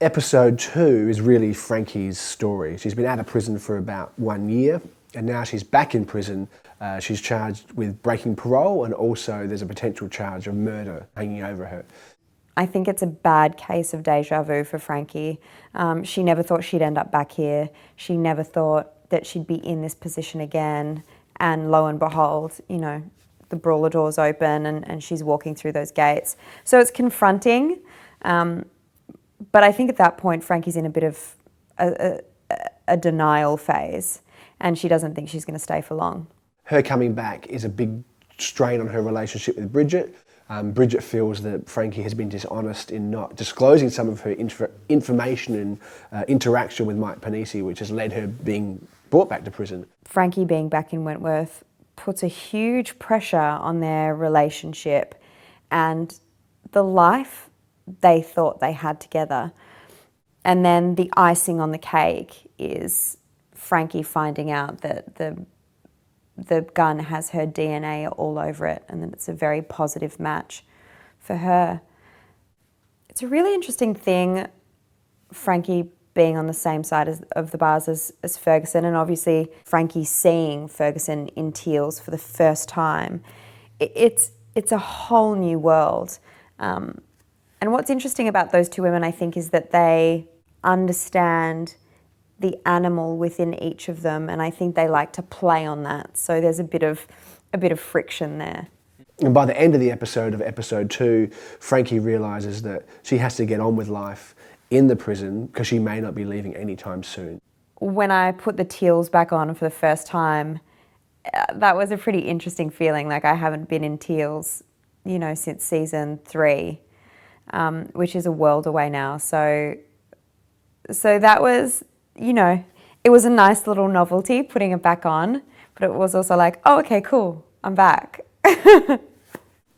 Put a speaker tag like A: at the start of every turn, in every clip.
A: Episode 2 is really Frankie's story. She's been out of prison for about 1 year, and now she's back in prison. She's charged with breaking parole, and also there's a potential charge of murder hanging over her.
B: I think it's a bad case of deja vu for Frankie. She never thought she'd end up back here. She never thought that she'd be in this position again. And lo and behold, you know, the brawler doors open and she's walking through those gates. So it's confronting. But I think at that point, Frankie's in a bit of a denial phase, and she doesn't think she's going to stay for long.
A: Her coming back is a big strain on her relationship with Bridget. Bridget feels that Frankie has been dishonest in not disclosing some of her information and interaction with Mike Panisi, which has led her being brought back to prison.
B: Frankie being back in Wentworth puts a huge pressure on their relationship and the life they thought they had together. And then the icing on the cake is Frankie finding out that the gun has her DNA all over it and that it's a very positive match for her. It's a really interesting thing, Frankie being on the same side of the bars as Ferguson, and obviously Frankie seeing Ferguson in teals for the first time. It's a whole new world. And what's interesting about those two women, I think, is that they understand the animal within each of them, and I think they like to play on that. So there's a bit of friction there.
A: And by the end of the episode of episode 2, Frankie realises that she has to get on with life in the prison because she may not be leaving anytime soon.
B: When I put the teals back on for the first time, that was a pretty interesting feeling. Like, I haven't been in teals, you know, since season 3, which is a world away now. So that was, you know, it was a nice little novelty putting it back on, but it was also like, oh, okay, cool, I'm back.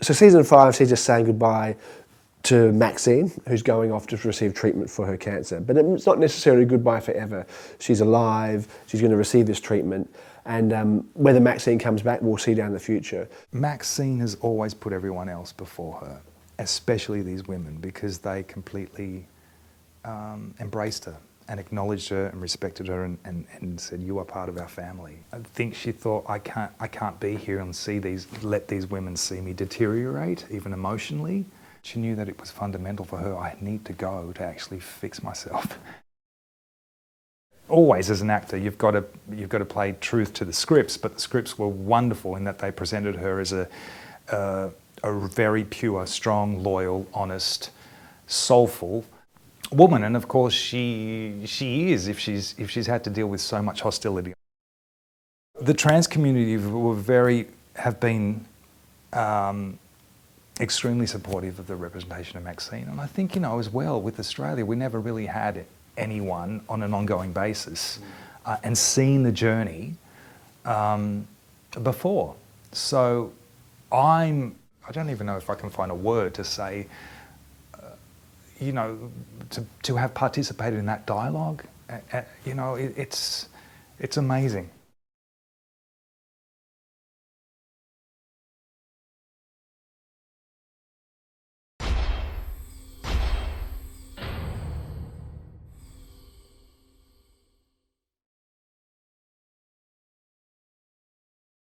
A: So season 5 sees us saying goodbye to Maxine, who's going off to receive treatment for her cancer. But it's not necessarily goodbye forever. She's alive, she's going to receive this treatment, and whether Maxine comes back, we'll see down the future.
C: Maxine has always put everyone else before her, especially these women, because they completely embraced her and acknowledged her and respected her and said, you are part of our family. I think she thought, I can't be here and let these women see me deteriorate, even emotionally. She knew that it was fundamental for her. I need to go to actually fix myself. Always, as an actor, you've got to play truth to the scripts, but the scripts were wonderful in that they presented her as a very pure, strong, loyal, honest, soulful woman, and of course she is if she's had to deal with so much hostility. The trans community have been extremely supportive of the representation of Maxine, and I think, you know, as well with Australia, we never really had anyone on an ongoing basis and seen the journey before. So I don't even know if I can find a word to say, you know, to have participated in that dialogue, you know, it's amazing.